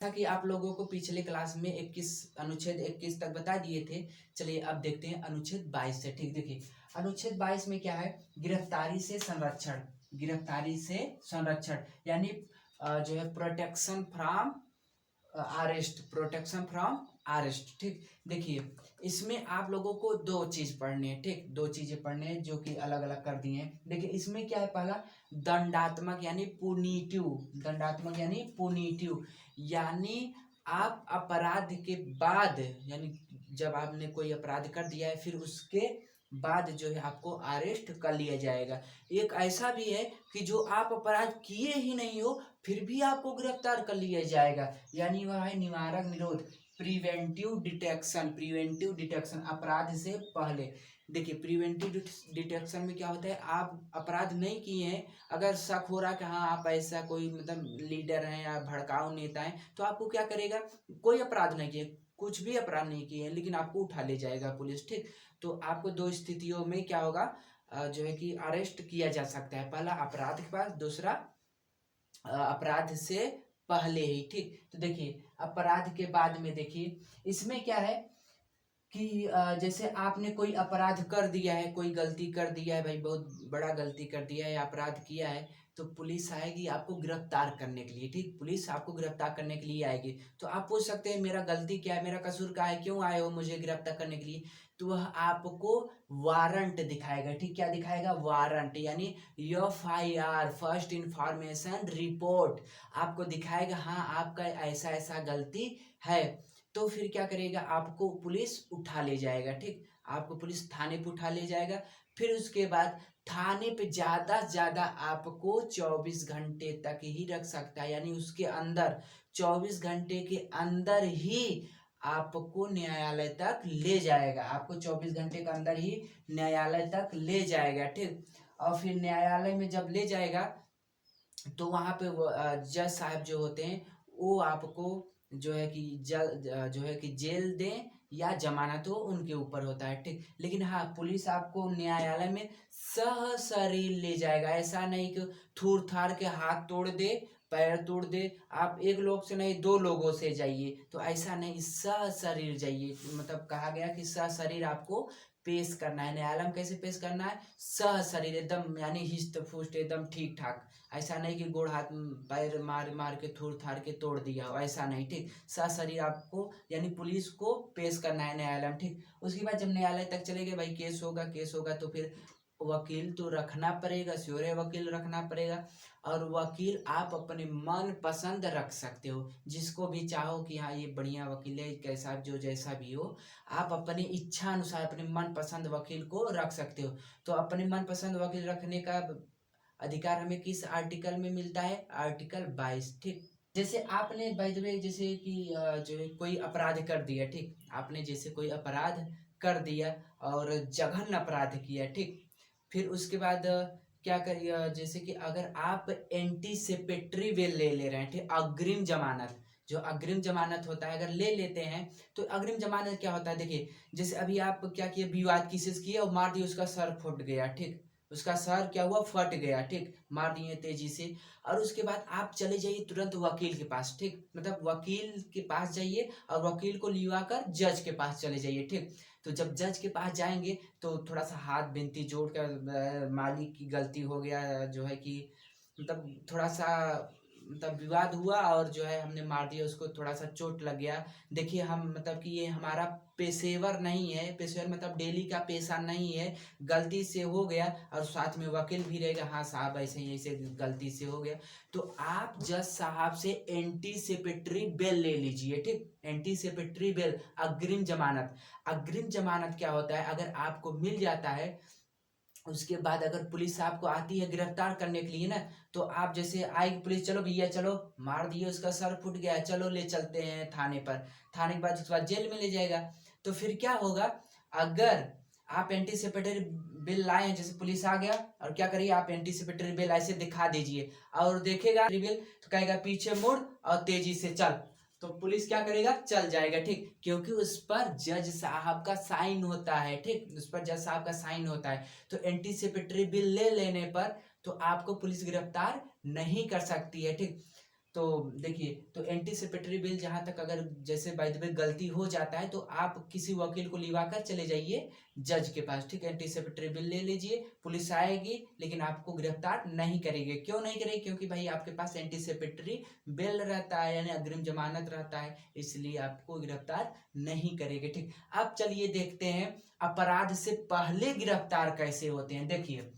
था कि आप लोगों को पिछले क्लास में 21 अनुच्छेद 21 तक बता दिए थे। चलिए अब देखते हैं अनुच्छेद 22 से। ठीक, देखिए अनुच्छेद 22 में क्या है, गिरफ्तारी से संरक्षण। गिरफ्तारी से संरक्षण यानी जो है protection from arrest, protection from arrest. ठीक, देखिए इसमें आप लोगों को दो चीज पढ़नी है। ठीक, दो चीजें पढ़ने हैं जो कि अलग अलग कर दिए हैं। देखिए इसमें क्या है, पहला दंडात्मक यानी पुनीटिव। दंडात्मक यानी पुनीटिव यानी आप अपराध के बाद, यानी जब आपने कोई अपराध कर दिया है फिर उसके बाद जो है आपको अरेस्ट कर लिया जाएगा। एक ऐसा भी है कि जो आप अपराध किए ही नहीं हो फिर भी आपको गिरफ्तार कर लिया जाएगा, यानी वह है निवारक निरोध, प्रिवेंटिव डिटेक्शन। प्रिवेंटिव डिटेक्शन अपराध से पहले। देखिए प्रिवेंटिव डिटेक्शन में क्या होता है, आप अपराध नहीं किए हैं, अगर शक हो रहा है कि हाँ आप ऐसा कोई मतलब लीडर हैं या भड़काऊ नेता हैं, तो आपको क्या करेगा, कोई अपराध नहीं किए, कुछ भी अपराध नहीं किए हैं, लेकिन आपको उठा ले जाएगा पुलिस। ठीक, तो आपको दो स्थितियों में क्या होगा, जो है कि अरेस्ट किया जा सकता है, पहला अपराध के पास, दूसरा अपराध से पहले ही। ठीक, तो देखिए अपराध के बाद में देखिए इसमें क्या है कि जैसे आपने कोई अपराध कर दिया है, कोई गलती कर दिया है भाई, बहुत बड़ा गलती कर दिया है, अपराध किया है, तो पुलिस आएगी आपको गिरफ्तार करने के लिए। ठीक, पुलिस आपको गिरफ्तार करने के लिए आएगी, तो आप पूछ सकते हैं मेरा गलती क्या है, मेरा कसूर क्या है, क्यों आए हो मुझे गिरफ्तार करने के लिए, तो वह आपको वारंट दिखाएगा। ठीक, क्या दिखाएगा, वारंट यानी FIR, फर्स्ट इंफॉर्मेशन रिपोर्ट, आपको दिखाएगा हाँ आपका ऐसा ऐसा गलती है। तो फिर क्या करेगा, आपको पुलिस उठा ले जाएगा। ठीक, आपको पुलिस थाने पे उठा ले जाएगा, फिर उसके बाद थाने पे ज्यादा से ज्यादा आपको 24 घंटे तक ही रख सकता है, यानी उसके अंदर 24 घंटे के अंदर ही आपको न्यायालय तक ले जाएगा। आपको 24 घंटे के अंदर ही न्यायालय तक ले जाएगा। ठीक, और फिर न्यायालय में जब ले जाएगा तो वहां पे जज साहब जो होते हैं वो आपको जो है कि जो है कि जेल दें या जमानत हो, उनके ऊपर होता है। ठीक, लेकिन हाँ पुलिस आपको न्यायालय में सशरीर ले जाएगा, ऐसा नहीं कि थूर थार के हाथ तोड़ दे, पैर तोड़ दे, आप एक लोग से नहीं 2 लोगों से जाइए, तो ऐसा नहीं, सशरीर जाइए। मतलब कहा गया कि सशरीर आपको पेश करना है न्यायालय में। कैसे पेश करना है, सशरीर एकदम, यानी हिस्ट पुष्ट एकदम ठीक ठाक, ऐसा नहीं कि गोड़ हाथ पैर मार मार के थूर थार के तोड़ दिया हो, ऐसा नहीं। ठीक, सशरीर आपको यानी पुलिस को पेश करना है न्यायालय में। ठीक, उसके बाद जब न्यायालय तक चले गए भाई, केस होगा, केस होगा तो फिर वकील तो रखना पड़ेगा, स्योरे वकील रखना पड़ेगा, और वकील आप अपने मन पसंद रख सकते हो, जिसको भी चाहो कि हाँ ये बढ़िया वकील है, कैसा जो जैसा भी हो, आप अपनी इच्छा अनुसार अपने मन पसंद वकील को रख सकते हो। तो अपने मन पसंद वकील रखने का अधिकार हमें किस आर्टिकल में मिलता है, आर्टिकल 22। ठीक, जैसे आपने बाय द वे जैसे कि जो है कोई अपराध कर दिया। ठीक, आपने जैसे कोई अपराध कर दिया और जघन्य अपराध किया। ठीक, फिर उसके बाद क्या करिए, जैसे कि अगर आप एंटीसिपेटरी बेल ले रहे हैं, ठीक, अग्रिम जमानत, जो अग्रिम जमानत होता है अगर ले लेते हैं, तो अग्रिम जमानत क्या होता है, देखिए जैसे अभी आप क्या किए, विवाद की चीज किए और मार दिए, उसका सर फूट गया। ठीक, उसका सर क्या हुआ, फट गया। ठीक, मार दिए तेजी से, और उसके बाद आप चले जाइए तुरंत वकील के पास। ठीक, मतलब वकील के पास जाइए और वकील को लिवा कर जज के पास चले जाइए। ठीक, तो जब जज के पास जाएंगे तो थोड़ा सा हाथ बिनती जोड़ कर, मालिक की गलती हो गया, जो है कि मतलब थोड़ा सा मतलब विवाद हुआ और जो है हमने मार दिया उसको, थोड़ा सा चोट लग गया। देखिए हम मतलब कि ये हमारा पेशेवर नहीं है, पेशेवर मतलब डेली का पेशा नहीं है, गलती से हो गया, और साथ में वकील भी रहेगा, हाँ साहब ऐसे ही ऐसे गलती से हो गया, तो आप जज साहब से एंटीसिपेटरी बेल ले लीजिए। ठीक, एंटीसिपेटरी बेल, अग्रिम जमानत। अग्रिम जमानत क्या होता है, अगर आपको मिल जाता है उसके बाद अगर पुलिस आपको आती है गिरफ्तार करने के लिए ना, तो आप जैसे आएगी पुलिस, चलो भैया चलो, मार दिए उसका सर फूट गया, चलो ले चलते हैं थाने पर, थाने के बाद उसके बाद जेल में ले जाएगा। तो फिर क्या होगा, अगर आप एंटीसिपेटरी बिल लाए हैं, जैसे पुलिस आ गया और क्या करिए, आप एंटीसिपेटरी बिल ऐसे दिखा दीजिए और देखेगा बिल, तो कहेगा पीछे मुड़ और तेजी से चल, तो पुलिस क्या करेगा, चल जाएगा। ठीक, क्योंकि उस पर जज साहब का साइन होता है। ठीक, उस पर जज साहब का साइन होता है, तो एंटीसिपेटरी बिल ले लेने पर तो आपको पुलिस गिरफ्तार नहीं कर सकती है। ठीक, तो देखिए, तो एंटीसिपेटरी बेल जहां तक अगर जैसे बाय द वे गलती हो जाता है तो आप किसी वकील को लिवाकर चले जाइए जज के पास, ठीक। एंटीसिपेटरी बेल ले लीजिए, पुलिस आएगी लेकिन आपको गिरफ्तार नहीं करेगी। क्यों नहीं करेगी? क्योंकि भाई आपके पास एंटीसिपेटरी बेल रहता है, यानी अग्रिम जमानत रहता है, इसलिए आपको गिरफ्तार नहीं करेगी, ठीक। अब चलिए देखते हैं अपराध से पहले गिरफ्तार कैसे होते हैं। देखिए,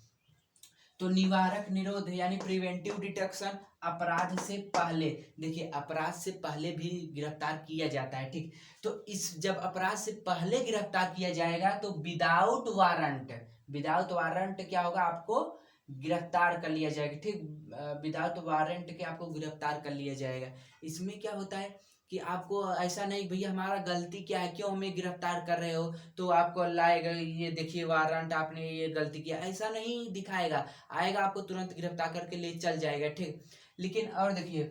तो निवारक निरोध यानी प्रिवेंटिव डिटेक्शन अपराध से पहले, देखिए अपराध से पहले भी गिरफ्तार किया जाता है, ठीक। तो इस जब अपराध से पहले गिरफ्तार किया जाएगा तो विदाउट वारंट, विदाउट वारंट क्या होगा, आपको गिरफ्तार कर लिया जाएगा, ठीक। विदाउट वारंट के आपको गिरफ्तार कर लिया जाएगा। इसमें क्या होता है कि आपको ऐसा नहीं भैया हमारा गलती क्या है, क्यों हमें गिरफ्तार कर रहे हो, तो आपको लाएगा ये देखिए वारंट, आपने ये गलती किया, ऐसा नहीं दिखाएगा, आएगा आपको तुरंत गिरफ्तार करके ले चल जाएगा, ठीक। लेकिन और देखिए,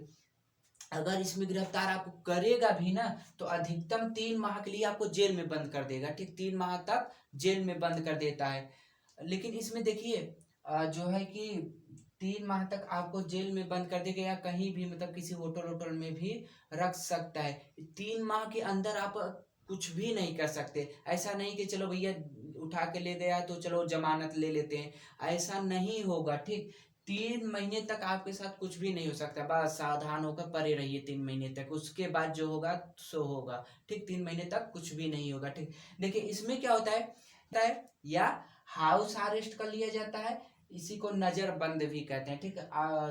अगर इसमें गिरफ्तार आपको करेगा भी ना तो अधिकतम 3 माह के लिए आपको जेल में बंद कर देगा, ठीक। 3 माह तक जेल में बंद कर देता है। लेकिन इसमें देखिए जो है कि 3 माह तक आपको जेल में बंद कर देगा या कहीं भी मतलब किसी होटल वोटल में भी रख सकता है। 3 माह के अंदर आप कुछ भी नहीं कर सकते। ऐसा नहीं कि चलो भैया उठा के ले गया तो चलो जमानत ले लेते हैं, ऐसा नहीं होगा, ठीक। 3 महीने तक आपके साथ कुछ भी नहीं हो सकता, बस सावधान होकर पड़े रहिए 3 महीने तक, उसके बाद जो होगा सो होगा, ठीक। 3 महीने तक कुछ भी नहीं होगा, ठीक। देखिए इसमें क्या होता है या हाउस अरेस्ट कर लिया जाता है, इसी को नजरबंद भी कहते हैं, ठीक।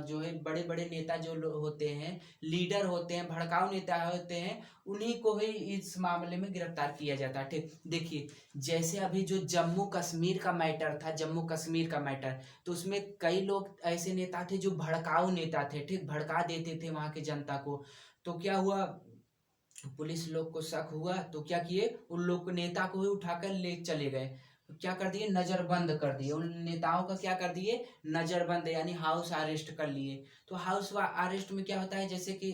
जो है बड़े बड़े नेता जो होते हैं, लीडर होते हैं, भड़काऊ नेता होते हैं, उन्हीं को ही इस मामले में गिरफ्तार किया जाता है, ठीक। देखिए जैसे अभी जो जम्मू कश्मीर का मैटर था, जम्मू कश्मीर का मैटर, तो उसमें कई लोग ऐसे नेता थे जो भड़काऊ नेता थे, ठीक, भड़का देते थे वहां की जनता को। तो क्या हुआ, पुलिस लोग को शक हुआ तो क्या किए, उन लोग नेता को ही उठाकर ले चले गए, क्या कर दिए, नजरबंद कर दिए, उन नेताओं का क्या कर दिए, नजरबंद, यानी हाउस अरेस्ट कर लिए। तो हाउस अरेस्ट में क्या होता है, जैसे कि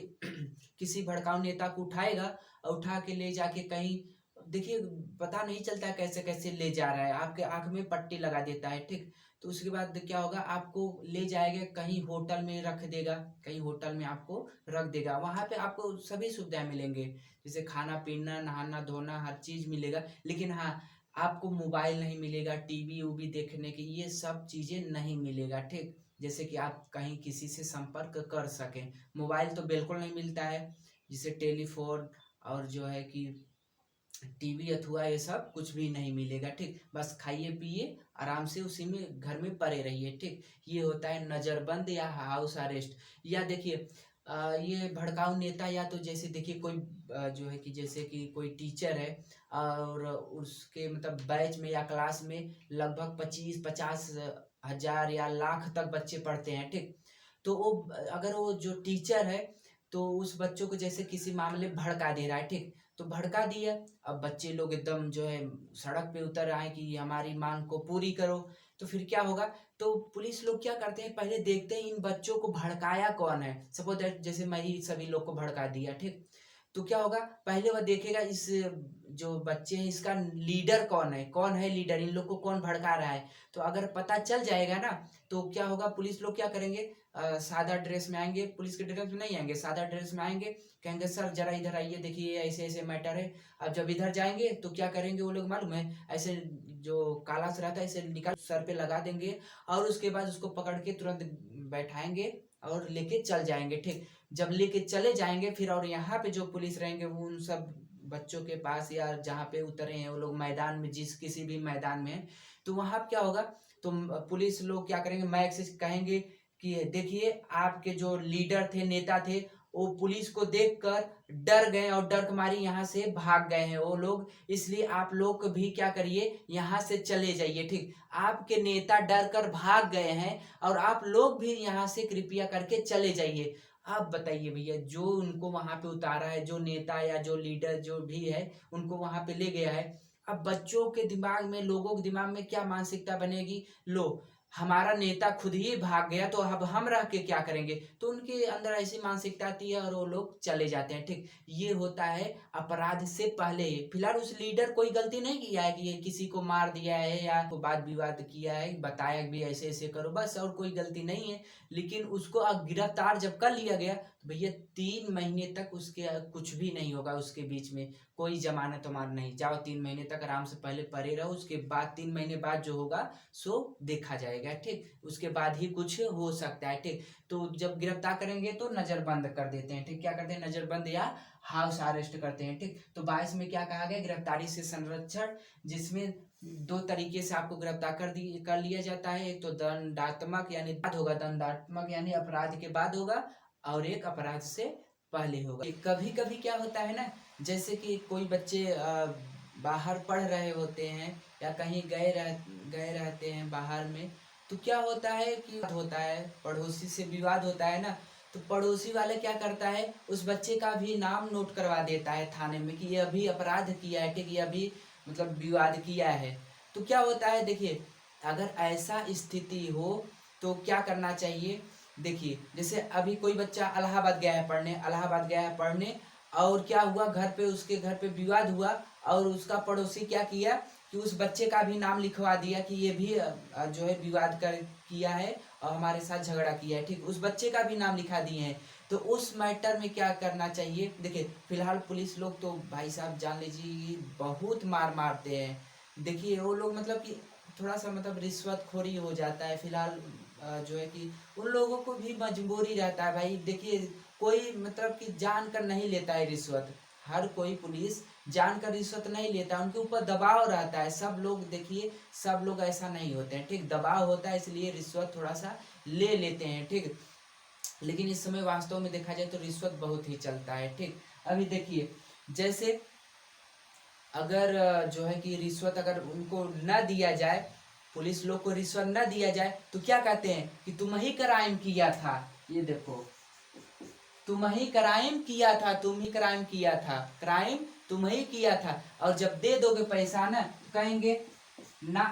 किसी भड़काऊ नेता को उठाएगा और उठा के ले जाके कहीं, देखिए पता नहीं चलता कैसे कैसे ले जा रहा है, आपके आंख में पट्टी लगा देता है, ठीक। तो उसके बाद क्या होगा, आपको ले जाएगा कहीं होटल में रख देगा, कहीं होटल में आपको रख देगा, वहां पे आपको सभी सुविधाएं मिलेंगे, जैसे खाना पीना नहाना धोना हर चीज मिलेगा। लेकिन हाँ, आपको मोबाइल नहीं मिलेगा, टीवी उवी देखने की ये सब चीजें नहीं मिलेगा, ठीक। जैसे कि आप कहीं किसी से संपर्क कर सकें, मोबाइल तो बिल्कुल नहीं मिलता है, जिसे टेलीफोन और जो है कि टीवी अथवा ये सब कुछ भी नहीं मिलेगा, ठीक। बस खाइए पिए आराम से उसी में घर में पड़े रहिए, ठीक। ये होता है नजरबंद या हाउस अरेस्ट। या देखिए ये भड़काऊ नेता, या तो जैसे देखिए कोई जो है कि जैसे कि कोई टीचर है और उसके मतलब बैच में या क्लास में लगभग 25-50 हजार या लाख तक बच्चे पढ़ते हैं, ठीक। तो वो अगर वो जो टीचर है तो उस बच्चों को जैसे किसी मामले में भड़का दे रहा है, ठीक। तो भड़का दिया, अब बच्चे लोग एकदम जो है सड़क पे उतर आए कि हमारी मांग को पूरी करो। तो फिर क्या होगा, तो पुलिस लोग क्या करते हैं, पहले देखते हैं इन बच्चों को भड़काया कौन है, सपोज दैट जैसे मैं ही सभी लोग को भड़का दिया, ठीक। तो क्या होगा, पहले वह देखेगा इस जो बच्चे हैं इसका लीडर कौन है लीडर, इन लोग को कौन भड़का रहा है। तो अगर पता चल जाएगा ना तो क्या होगा, पुलिस लोग क्या करेंगे, सादा ड्रेस में आएंगे, पुलिस के ड्रेस में नहीं आएंगे, सादा ड्रेस में आएंगे, कहेंगे सर जरा इधर आइए देखिए ऐसे ऐसे मैटर है। अब जब इधर जाएंगे तो क्या करेंगे वो लोग मालूम है, ऐसे जो काला सा रहता है इसे निकाल सर पे लगा देंगे और उसके बाद उसको पकड़ के तुरंत बैठाएंगे और लेके चल जाएंगे, ठीक। जब लेके चले जाएंगे फिर, और यहाँ पे जो पुलिस रहेंगे वो उन सब बच्चों के पास या जहाँ पे उतरे हैं वो लोग मैदान में, जिस किसी भी मैदान में है, तो वहां क्या होगा, तो पुलिस लोग क्या करेंगे, माइक से कहेंगे कि देखिए आपके जो लीडर थे नेता थे वो पुलिस को देखकर डर गए और डर के मारे यहाँ से भाग गए हैं वो लोग, इसलिए आप लोग भी क्या करिए यहाँ से चले जाइए, ठीक। आपके नेता डर कर भाग गए हैं और आप लोग भी यहाँ से कृपया करके चले जाइए। आप बताइए भैया, जो उनको वहां पे उतारा है, जो नेता या जो लीडर जो भी है उनको वहां पे ले गया है, अब बच्चों के दिमाग में, लोगों के दिमाग में क्या मानसिकता बनेगी, लो हमारा नेता खुद ही भाग गया तो अब हम रह के क्या करेंगे, तो उनके अंदर ऐसी मानसिकता आती है और वो लोग चले जाते हैं, ठीक। ये होता है अपराध से पहले ही। फिलहाल उस लीडर कोई गलती नहीं किया है कि ये किसी को मार दिया है या को वाद विवाद किया है, बताया भी ऐसे ऐसे करो, बस और कोई गलती नहीं है। लेकिन उसको अब गिरफ्तार जब कर लिया गया भैया 3 महीने तक उसके कुछ भी नहीं होगा, उसके बीच में कोई जमानत वमानत नहीं। जाओ 3 महीने तक आराम से पहले पड़े रहो, उसके बाद 3 महीने बाद जो होगा सो देखा जाएगा, ठीक। उसके बाद ही कुछ हो सकता है, ठीक। तो जब गिरफ्तार करेंगे तो नजरबंद कर देते हैं, ठीक। क्या करते हैं, नजरबंद या हाउस अरेस्ट करते हैं, ठीक। तो 22 में क्या कहा गया, गिरफ्तारी से संरक्षण, जिसमें 2 तरीके से आपको गिरफ्तार कर लिया जाता है। एक तो दंडात्मक यानी बाद होगा, दंडात्मक यानी अपराध के बाद होगा, और एक अपराध से पहले होगा। कभी कभी क्या होता है ना, जैसे कि कोई बच्चे बाहर पढ़ रहे होते हैं या कहीं गए रहते हैं बाहर में, तो क्या होता है कि होता है पड़ोसी से विवाद होता है ना, तो पड़ोसी वाले क्या करता है, उस बच्चे का भी नाम नोट करवा देता है थाने में कि ये अभी अपराध किया है, ठीक, ये अभी मतलब विवाद किया है। तो क्या होता है, देखिए अगर ऐसा स्थिति हो तो क्या करना चाहिए। देखिए जैसे अभी कोई बच्चा इलाहाबाद गया है पढ़ने, इलाहाबाद गया है पढ़ने, और क्या हुआ, घर पे उसके घर पे विवाद हुआ, और उसका पड़ोसी क्या किया कि उस बच्चे का भी नाम लिखवा दिया कि ये भी जो है विवाद कर किया है और हमारे साथ झगड़ा किया है, ठीक। उस बच्चे का भी नाम लिखा दिए हैं। तो उस मैटर में क्या करना चाहिए, देखिए फिलहाल पुलिस लोग तो भाई साहब जान लीजिए बहुत मार मारते हैं। देखिए वो लोग मतलब कि थोड़ा सा मतलब रिश्वतखोरी हो जाता है फिलहाल, जो है कि उन लोगों को भी मजबूरी रहता है भाई। देखिए कोई मतलब कि जान कर नहीं लेता है रिश्वत, हर कोई पुलिस जानकर रिश्वत नहीं लेता, उनके ऊपर दबाव रहता है। सब लोग देखिए, सब लोग ऐसा नहीं होते हैं, ठीक। दबाव होता है इसलिए रिश्वत थोड़ा सा ले लेते हैं, ठीक। लेकिन इस समय वास्तव में देखा जाए तो रिश्वत बहुत ही चलता है, ठीक। अभी देखिए जैसे अगर जो है कि रिश्वत अगर उनको न दिया जाए, पुलिस लोग को रिश्वत न दिया जाए, तो क्या कहते हैं कि तुम ही क्राइम किया था, ये देखो तुम ही क्राइम किया था, तुम ही क्राइम किया था, क्राइम तुम ही किया था। और जब दे दोगे पैसा ना, कहेंगे ना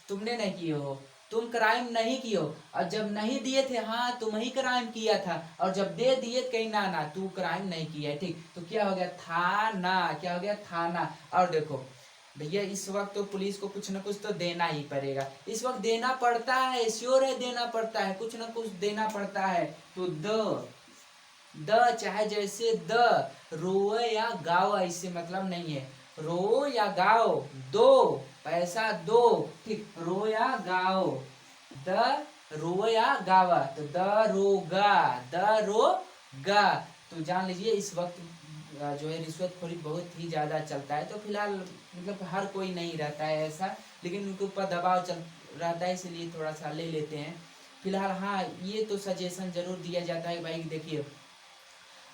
तुमने नहीं किए हो, तुम क्राइम नहीं किए हो। और जब नहीं दिए थे, हाँ तुम ही क्राइम किया था, और जब दे दिए कहीं ना ना तू क्राइम नहीं किया है, ठीक। तो क्या हो गया, थाना, क्या हो गया, थाना। और देखो भैया इस वक्त तो पुलिस को कुछ ना कुछ तो देना ही पड़ेगा, इस वक्त देना पड़ता है, श्योर है देना पड़ता है, कुछ ना कुछ देना पड़ता है। तो द चाहे जैसे द, रोए या गाओ ऐसे मतलब नहीं है, रो या गाओ, दो पैसा दो, ठीक, रो या गाओ, द रो या गावा, तो द रोगा, द रोगा। तो जान लीजिए इस वक्त जो है रिश्वतखोरी बहुत ही ज्यादा चलता है। तो फिलहाल मतलब हर कोई नहीं रहता है ऐसा, लेकिन उनके ऊपर दबाव चल रहता है, इसलिए थोड़ा सा ले लेते हैं फिलहाल। हाँ ये तो सजेशन जरूर दिया जाता है भाई, देखिए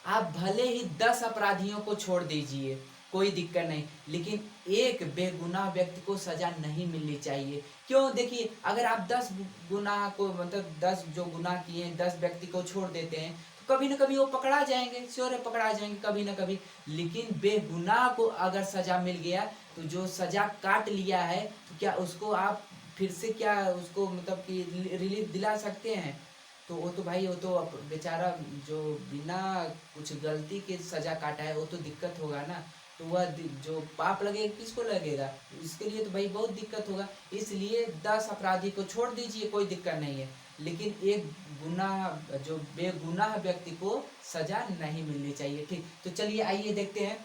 आप भले ही 10 अपराधियों को छोड़ दीजिए, कोई दिक्कत नहीं, लेकिन एक बेगुनाह व्यक्ति को सजा नहीं मिलनी चाहिए। क्यों, देखिए अगर आप 10 गुनाह को मतलब 10 जो गुनाह किए हैं 10 व्यक्ति को छोड़ देते हैं, तो कभी ना कभी वो पकड़ा जाएंगे, श्योर है पकड़ा जाएंगे कभी ना कभी। लेकिन बेगुनाह को अगर सजा मिल गया, तो जो सजा काट लिया है, तो क्या उसको आप फिर से क्या उसको मतलब कि रिलीफ दिला सकते हैं। तो वो तो भाई वो तो बेचारा जो बिना कुछ गलती के सजा काटा है, वो तो दिक्कत होगा ना। तो वह जो पाप लगेगा किसको लगेगा, इसके लिए तो भाई बहुत दिक्कत होगा। इसलिए 10 अपराधी को छोड़ दीजिए, कोई दिक्कत नहीं है, लेकिन एक गुनाह जो बेगुनाह व्यक्ति को सजा नहीं मिलनी चाहिए, ठीक। तो चलिए आइए देखते हैं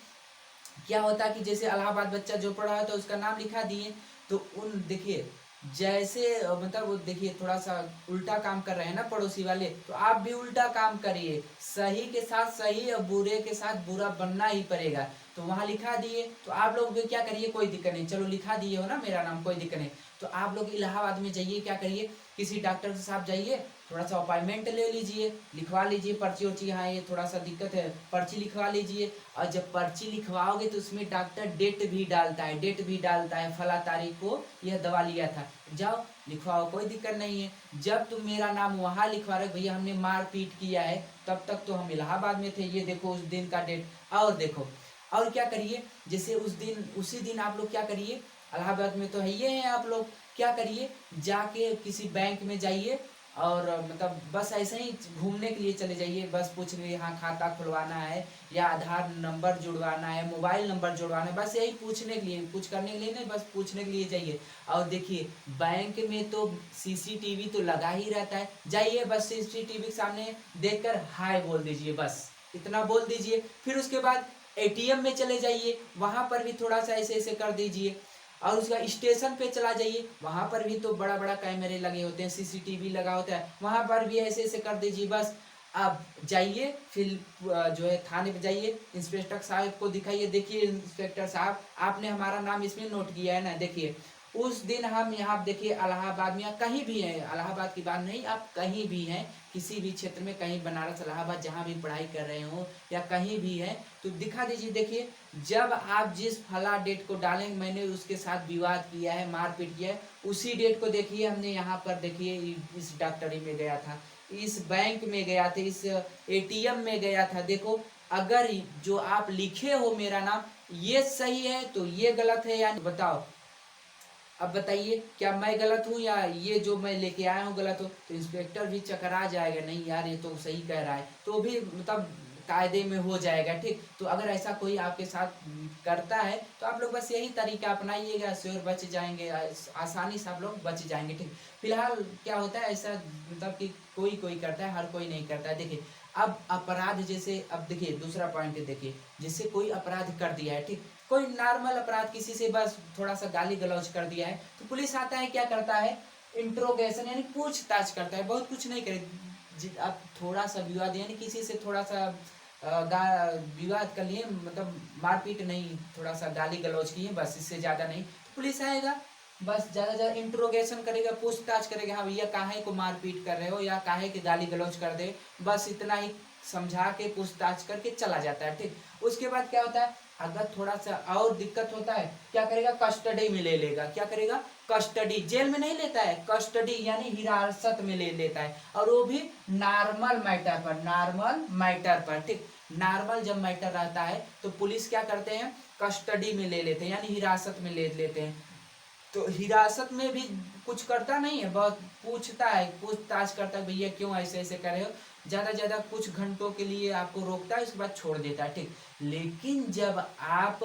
क्या होता है कि जैसे इलाहाबाद बच्चा जो पढ़ा है तो उसका नाम लिखा दिए, तो उन देखिए जैसे मतलब वो देखिए थोड़ा सा उल्टा काम कर रहे हैं ना पड़ोसी वाले, तो आप भी उल्टा काम करिए, सही के साथ सही और बुरे के साथ बुरा बनना ही पड़ेगा। तो वहां लिखा दिए, तो आप लोग भी क्या करिए, कोई दिक्कत नहीं, चलो लिखा दिए हो ना मेरा नाम, कोई दिक्कत नहीं। तो आप लोग इलाहाबाद में जाइए, क्या करिए, किसी डॉक्टर के साथ जाइए, थोड़ा सा अपॉइंटमेंट ले लीजिए, लिखवा लीजिए पर्ची उर्ची, हाँ ये थोड़ा सा दिक्कत है, पर्ची लिखवा लीजिए। और जब पर्ची लिखवाओगे तो उसमें डॉक्टर डेट भी डालता है, डेट भी डालता है, फला तारीख को यह दवा लिया था, जाओ लिखवाओ, कोई दिक्कत नहीं है। जब तुम मेरा नाम वहां लिखवा रहे भैया हमने मार पीट किया है, तब तक तो हम इलाहाबाद में थे, ये देखो उस दिन का डेट। और देखो और क्या करिए, जैसे उस दिन उसी दिन आप लोग क्या करिए, इलाहाबाद में तो है ये हैं आप लोग, क्या करिए, जाके किसी बैंक में जाइए, और मतलब बस ऐसे ही घूमने के लिए चले जाइए, बस पूछ लिए हाँ खाता खुलवाना है या आधार नंबर जुड़वाना है, मोबाइल नंबर जुड़वाना है, बस यही पूछने के लिए, कुछ करने के लिए नहीं, बस पूछने के लिए जाइए। और देखिए बैंक में तो सीसीटीवी तो लगा ही रहता है, जाइए बस सीसीटीवी के सामने देखकर हाय बोल दीजिए, बस इतना बोल दीजिए। फिर उसके बाद एटीएम में चले जाइए, वहां पर भी थोड़ा सा ऐसे ऐसे कर दीजिए। और उसका स्टेशन पे चला जाइए, वहां पर भी तो बड़ा बड़ा कैमरे लगे होते हैं, सीसीटीवी लगा होता है, वहां पर भी ऐसे ऐसे कर दीजिए। बस आप जाइए, फिर जो है थाने पे जाइए, इंस्पेक्टर साहब को दिखाइए, देखिए इंस्पेक्टर साहब आपने हमारा नाम इसमें नोट किया है ना, देखिए उस दिन हम यहाँ देखिए इलाहाबाद में या कहीं भी हैं, इलाहाबाद की बात नहीं, आप कहीं भी हैं, किसी भी क्षेत्र में, कहीं बनारस इलाहाबाद जहाँ भी पढ़ाई कर रहे हो या कहीं भी है, तो दिखा दीजिए। देखिए जब आप जिस फला डेट को डालेंगे, मैंने उसके साथ विवाद किया है, मारपीट किया है, उसी डेट को देखिए हमने यहाँ पर देखिए इस डॉक्टरी में गया था, इस बैंक में गया था, इस एटीएम में गया था। देखो अगर जो आप लिखे हो मेरा नाम ये सही है तो ये गलत है, या बताओ। अब बताइए क्या मैं गलत हूँ या ये जो मैं लेके आया हूँ गलत हो? तो इंस्पेक्टर भी चकरा जाएगा, नहीं यार ये तो सही कह रहा है, तो भी मतलब कायदे में हो जाएगा। ठीक, तो अगर ऐसा कोई आपके साथ करता है तो आप लोग बस यही तरीका अपनाइएगा, श्योर बच जाएंगे, आसानी से आप लोग बच जाएंगे। ठीक, फिलहाल क्या होता है ऐसा, मतलब कि कोई कोई करता है, हर कोई नहीं करता है। देखिए अब अपराध जैसे, अब देखिए दूसरा पॉइंट है, देखिए जैसे कोई अपराध कर दिया है, ठीक, कोई नॉर्मल अपराध, किसी से बस थोड़ा सा गाली गलौज कर दिया है, तो पुलिस आता है, क्या करता है, इंट्रोगेशन यानी पूछताछ करता है, बहुत कुछ नहीं करे। आप थोड़ा सा विवाद यानी किसी से थोड़ा सा विवाद कर लिए, मतलब मारपीट नहीं, थोड़ा सा गाली गलौज किए, बस इससे ज्यादा नहीं, तो पुलिस आएगा, बस ज्यादा ज्यादा इंट्रोगेशन करेगा, पूछताछ करेगा, हाँ भैया काहे को मारपीट कर रहे हो या काहे के गाली गलौज कर दे, बस इतना ही समझा के पूछताछ करके चला जाता है। ठीक, उसके बाद क्या होता है, अगर थोड़ा सा और दिक्कत होता है, क्या करेगा, कस्टडी में ले लेगा, क्या करेगा, कस्टडी, जेल में नहीं लेता है, कस्टडी यानी हिरासत में ले लेता है, और वो भी नॉर्मल मैटर पर, नॉर्मल मैटर पर। ठीक, नॉर्मल जब मैटर रहता है तो पुलिस क्या करते हैं, कस्टडी में ले लेते हैं यानी हिरासत में ले लेते हैं। तो हिरासत में भी कुछ करता नहीं है, बहुत पूछता है, पूछताछ करता है, भैया क्यों ऐसे ऐसे कर रहे हो, ज्यादा ज्यादा कुछ घंटों के लिए आपको रोकता है, उसके बाद छोड़ देता है। ठीक, लेकिन जब आप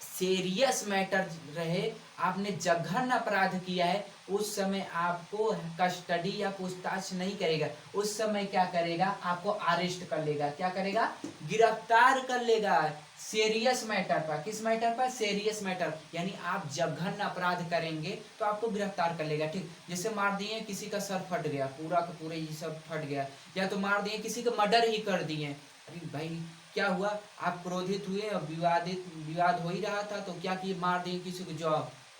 सीरियस मैटर रहे, आपने जघन्य अपराध किया है, उस समय आपको कस्टडी या पूछताछ नहीं करेगा, उस समय क्या करेगा, आपको अरेस्ट कर लेगा, क्या करेगा, गिरफ्तार कर लेगा, सीरियस मैटर पर। किस मैटर पर, सीरियस मैटर, यानी आप जघन्य अपराध करेंगे तो आपको गिरफ्तार कर लेगा। ठीक, जैसे मार दिए किसी का सर फट गया, पूरा का पूरा ये सब फट गया, या तो मार दिए किसी का मर्डर ही कर दिए, अरे भाई क्या हुआ, आप क्रोधित हुए और विवाद हो ही रहा था, तो क्या किए, मार दिए किसी को, जो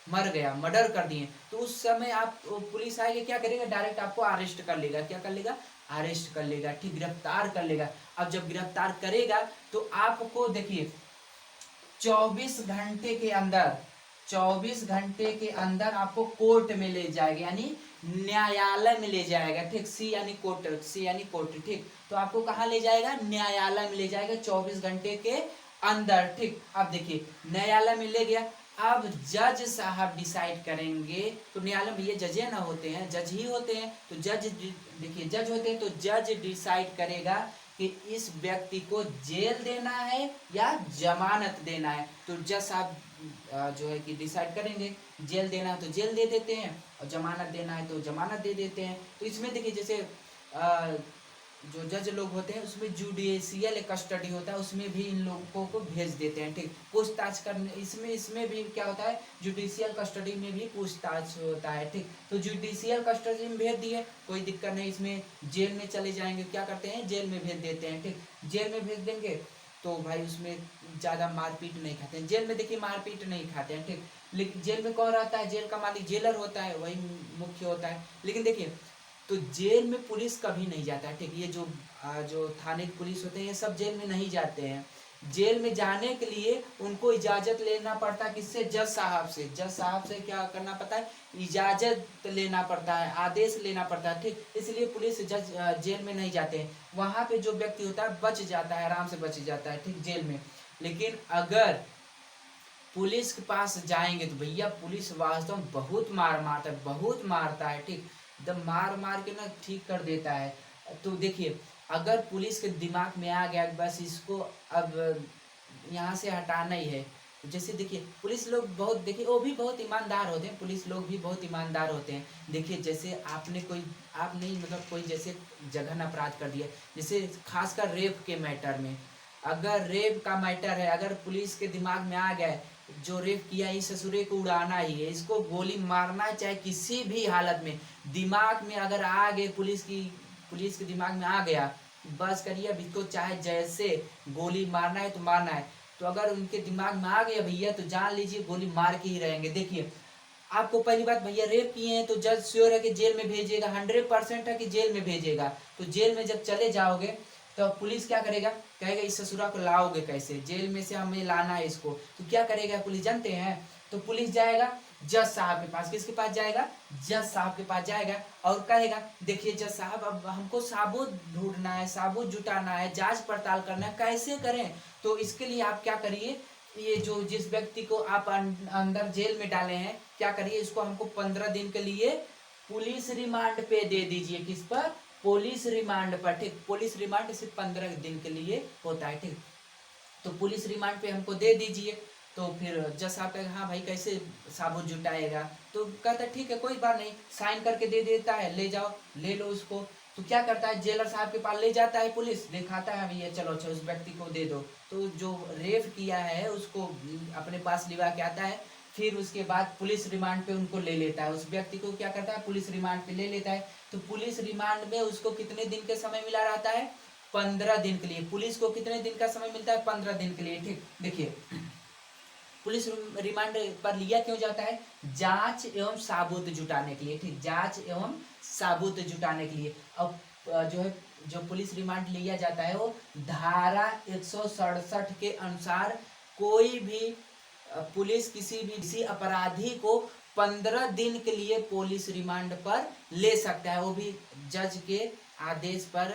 मर गया, मर्डर कर दिए, तो उस समय आप पुलिस आएगी, क्या करेगा, डायरेक्ट आपको अरेस्ट कर लेगा, क्या कर लेगा, अरेस्ट कर लेगा। ठीक, गिरफ्तार कर लेगा। अब जब गिरफ्तार करेगा तो आपको देखिए 24 घंटे के अंदर, 24 घंटे के अंदर आपको कोर्ट में ले जाएगा, यानी न्यायालय में ले जाएगा। ठीक, सी यानी कोर्ट, सी यानी कोर्ट। ठीक, तो आपको कहाँ ले जाएगा, न्यायालय में ले जाएगा 24 घंटे के अंदर। ठीक, अब देखिए न्यायालय में ले गया, अब जज साहब डिसाइड करेंगे, तो न्यायालय में ये जजे ना होते हैं, जज ही होते हैं, तो जज देखिए जज होते हैं, तो जज डिसाइड करेगा कि इस व्यक्ति को जेल देना है या जमानत देना है, तो जज साहब जो है कि डिसाइड करेंगे, जेल देना है तो जेल दे देते हैं, और जमानत देना है तो जमानत दे देते हैं। तो इसमें देखिए जैसे जो जज लोग होते हैं उसमें जुडिशियल कस्टडी होता है, उसमें भी इन लोगों को भेज देते हैं। ठीक, पूछताछ करने, इसमें भी क्या होता है, जुडिशियल कस्टडी में भी पूछताछ होता है। ठीक, तो जुडिशियल कस्टडी में भेज दिए, कोई दिक्कत नहीं, इसमें जेल में चले जाएंगे, क्या करते हैं, जेल में भेज देते हैं। ठीक, जेल में भेज देंगे तो भाई उसमें ज़्यादा मारपीट नहीं खाते हैं, जेल में देखिए मारपीट नहीं खाते हैं। ठीक, लेकिन जेल में कौन रहता है, जेल का मालिक जेलर होता है, वही मुख्य होता है। लेकिन देखिए तो जेल में पुलिस कभी नहीं जाता है। ठीक, ये जो थाने की पुलिस होते हैं ये सब जेल में नहीं जाते हैं, जेल में जाने के लिए उनको इजाजत लेना पड़ता है, किससे, जज साहब से, जज साहब से क्या करना पड़ता है, इजाजत लेना पड़ता है, आदेश लेना पड़ता है। ठीक, इसलिए पुलिस जज जेल में नहीं जाते हैं, वहां पे जो व्यक्ति होता है बच जाता है, आराम से बच जाता है। ठीक, जेल में। लेकिन अगर पुलिस के पास जाएंगे तो भैया पुलिस वास्तव में बहुत मार मारता है, बहुत मारता है। ठीक, एकदम मार मार के ना ठीक कर देता है। तो देखिए, अगर पुलिस के दिमाग में आ गया बस इसको अब यहाँ से हटाना ही है, तो जैसे देखिए पुलिस लोग बहुत, देखिए वो भी बहुत ईमानदार होते हैं, पुलिस लोग भी बहुत ईमानदार होते हैं। देखिए जैसे आपने कोई, आपने मतलब कोई जैसे जघन्य अपराध कर दिया, जैसे खासकर रेप के मैटर में, अगर रेप का मैटर है, अगर पुलिस के दिमाग में आ गया है जो रेप किया इस ससुरे को उड़ाना ही है, इसको गोली मारना, चाहे किसी भी हालत में दिमाग में अगर आ गए, पुलिस के दिमाग में आ गया, बस करिए अब इसको चाहे जैसे गोली मारना है तो मारना है। तो अगर उनके दिमाग में आ गया भैया तो जान लीजिए गोली मार के ही रहेंगे। देखिए आपको पहली बात, भैया रेप किए हैं तो जज श्योर है कि जेल में भेजिएगा, 100% है कि जेल में भेजेगा। तो जेल में जब चले जाओगे तो पुलिस क्या करेगा, कहेगा इस ससुरा को लाओगे कैसे, जेल में से हमें लाना है इसको। तो क्या करेगा पुलिस जानते हैं, तो पुलिस जाएगा जज साहब के पास, किसके पास जाएगा, जज साहब के पास जाएगा और कहेगा देखिए जज साहब अब हमको साबुत ढूंढना है, साबुत जुटाना है, जांच पड़ताल करना है, कैसे करें। तो इसके लिए आप क्या करिए, ये जो जिस व्यक्ति को आप अंदर जेल में डाले हैं, क्या करिए इसको हमको 15 दिन के लिए पुलिस रिमांड पे दे दीजिए। किस पर, पुलिस रिमांड पर, ठीक। पुलिस रिमांड सिर्फ 15 दिन के लिए होता है, ठीक। तो पुलिस रिमांड पे हमको दे दीजिए। तो फिर जज साहब कहेगा हाँ भाई कैसे साबुत जुटाएगा, तो कहता है ठीक है कोई बात नहीं, साइन करके दे देता है, ले जाओ ले लो उसको। तो क्या करता है, जेलर साहब के पास ले जाता है, पुलिस दिखाता है भैया चलो अच्छा उस व्यक्ति को दे दो। तो जो रेप किया है उसको अपने पास लिवा के आता है। फिर उसके बाद पुलिस रिमांड पे उनको ले लेता है, उस व्यक्ति को क्या करता है पुलिस रिमांड पे ले लेता है। तो पुलिस रिमांड में उसको कितने दिन के समय मिला रहता है, 15 दिन के लिए। पुलिस को कितने दिन का समय मिलता है, 15 दिन के लिए, ठीक। देखिए पुलिस रिमांड पर लिया क्यों जाता है, जांच एवं साबुत जुटाने के लिए, ठीक। जांच एवं साबुत जुटाने के लिए। अब जो है जो पुलिस रिमांड लिया जाता है वो धारा 167 के अनुसार कोई भी पुलिस किसी अपराधी को 15 दिन के लिए पुलिस रिमांड पर ले सकता है, वो भी जज के आदेश पर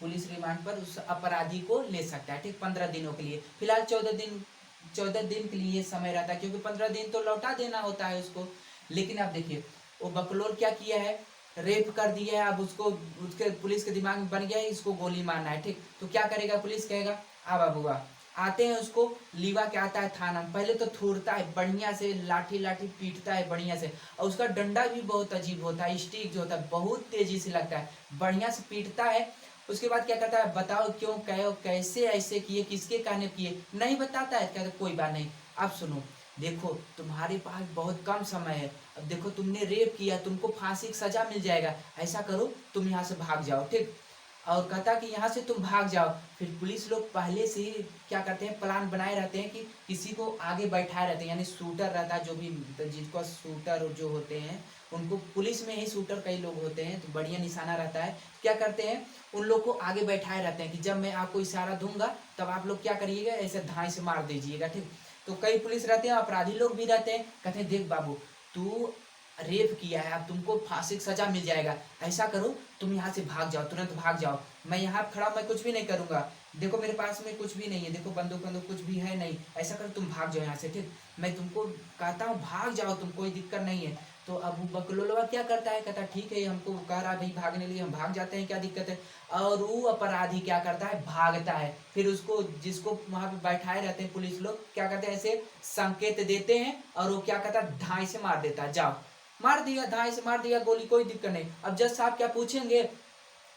पुलिस रिमांड पर उस अपराधी को ले सकता है, ठीक। 15 दिनों के लिए, फिलहाल 14 दिन के लिए समय रहता है, क्योंकि 15 दिन तो लौटा देना होता है उसको। लेकिन अब देखिए वो बकलोल क्या किया है, रेप कर दिया है, अब उसको उसके पुलिस के दिमाग में बन गया है इसको गोली मारना है, ठीक। तो क्या करेगा, पुलिस कहेगा आ बाबूआ, आते हैं उसको लीवा के आता है थाना में, पहले तो थूरता है बढ़िया से, लाठी लाठी पीटता है बढ़िया से, और उसका डंडा भी बहुत अजीब होता है, स्टिक जो होता है बहुत तेजी से लगता है, बढ़िया से पीटता है। उसके बाद क्या करता है, बताओ क्यों कहो कैसे ऐसे किए, किसके कहने किए, नहीं बताता है, कहता कोई बात नहीं। अब सुनो, देखो तुम्हारे पास बहुत कम समय है, अब देखो तुमने रेप किया, तुमको फांसी की सजा मिल जाएगा, ऐसा करो तुम यहाँ से भाग जाओ, ठीक। और कहता कि यहाँ से तुम भाग जाओ। फिर पुलिस लोग पहले से ही क्या करते हैं, प्लान बनाए रहते हैं कि किसी को आगे बैठाए रहते हैं, यानी शूटर रहता है, जो भी जिसको शूटर जो होते हैं उनको पुलिस में ही शूटर कई लोग होते हैं, तो बढ़िया निशाना रहता है। क्या करते हैं, उन लोग को आगे बैठाए रहते हैं कि जब मैं आपको इशारा दूंगा तब आप लोग क्या करिएगा, ऐसे धाई से मार दीजिएगा, ठीक। तो कई पुलिस रहते हैं, अपराधी लोग भी रहते हैं, कहते हैं देख बाबू तू रेप किया है, अब तुमको फांसी की सजा मिल जाएगा, ऐसा करो तुम यहाँ से भाग जाओ, तुरंत भाग जाओ, मैं यहाँ खड़ा, मैं कुछ भी नहीं करूंगा, देखो मेरे पास में कुछ भी नहीं है, देखो बंदूक बंदूक कुछ भी है नहीं, ऐसा करो तुम भाग जाओ यहाँ से, ठीक। मैं तुमको कहता हूँ भाग जाओ, तुम कोई दिक्कत नहीं है। तो अब बकलोलवा क्या करता है, कहता ठीक है हमको कह रहा भाई भागने लिए, हम भाग जाते हैं, क्या दिक्कत है। और वो अपराधी क्या करता है, भागता है। फिर उसको जिसको वहां पे बैठाए रहते हैं पुलिस लोग क्या करते हैं, ऐसे संकेत देते हैं और वो क्या करता है, धाई से मार देता है, जाओ मार दिया, धाई से मार दिया गोली, कोई दिक्कत नहीं। अब जज साहब क्या पूछेंगे,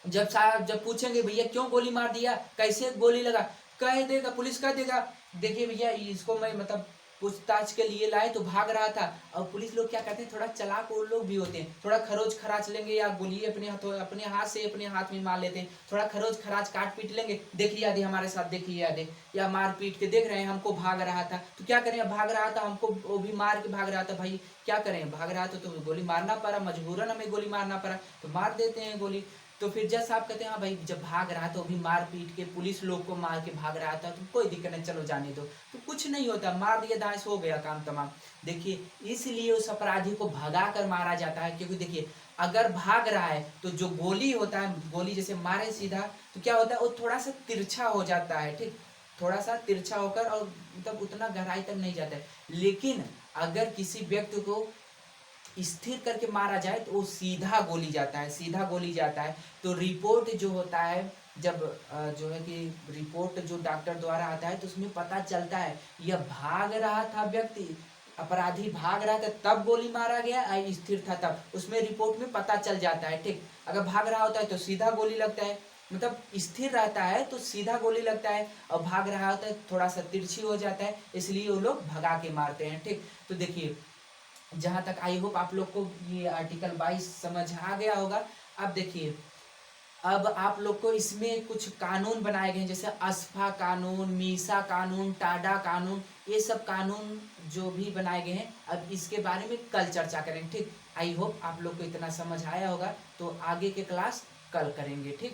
जब साहब जब पूछेंगे भैया क्यों गोली मार दिया, कैसे गोली लगा, कह देगा, पुलिस कह देगा देखिए भैया इसको मैं मतलब पूछताछ के लिए लाए तो भाग रहा था। और पुलिस लोग क्या कहते हैं, थोड़ा चालाक वो लोग भी होते हैं, थोड़ा खरोच खराच लेंगे या गोली अपने हाथ से अपने हाथ में मार लेते हैं, थोड़ा खरोच खराच काट पीट लेंगे, देखिए याद हमारे साथ, देखिए याद या मार पीट के देख रहे हैं हमको भाग रहा था, तो क्या करें, भाग रहा था हमको वो भी मार के भाग रहा था, भाई क्या करें, भाग रहा था तो गोली मारना पड़ा, मजबूरन हमें गोली मारना पड़ा, तो मार देते हैं गोली। तो फिर जज साहब कहते हैं हाँ भाई जब भाग रहा था, तो अभी मार पीट के पुलिस लोग को मार के भाग रहा था, तो कोई दिक्कत नहीं, चलो जाने दो, तो कुछ नहीं होता, मार दिया दांस हो गया काम तमाम। देखिए इसलिए उस अपराधी को भगा कर मारा जाता है, क्योंकि देखिए अगर भाग रहा है तो जो गोली होता है, गोली जैसे मारे सीधा तो क्या होता है, वो थोड़ा सा तिरछा हो जाता है, ठीक, थोड़ा सा तिरछा होकर और मतलब उतना गहराई तक नहीं जाता है। लेकिन अगर किसी व्यक्ति को स्थिर करके मारा जाए तो वो सीधा गोली जाता है, सीधा गोली जाता है। तो रिपोर्ट जो होता है, जब जो है कि रिपोर्ट जो डॉक्टर द्वारा आता है तो उसमें पता चलता है यह भाग रहा था व्यक्ति, अपराधी भाग रहा था तब गोली मारा गया, स्थिर था तब, उसमें रिपोर्ट में पता चल जाता है। ठीक, अगर भाग रहा होता है तो सीधा गोली लगता है, मतलब स्थिर रहता है तो सीधा गोली लगता है, और भाग रहा होता है थोड़ा सा तिरछी हो जाता है, इसलिए वो लोग भगा के मारते हैं। ठीक, तो देखिए जहाँ तक आई होप आप लोग को ये आर्टिकल 22 समझ आ गया होगा। अब देखिए, अब आप लोग को इसमें कुछ कानून बनाए गए हैं, जैसे अस्फा कानून, मीसा कानून, टाडा कानून, ये सब कानून जो भी बनाए गए हैं, अब इसके बारे में कल चर्चा करेंगे। ठीक, आई होप आप लोग को इतना समझ आया होगा, तो आगे के क्लास कल करेंगे। ठीक।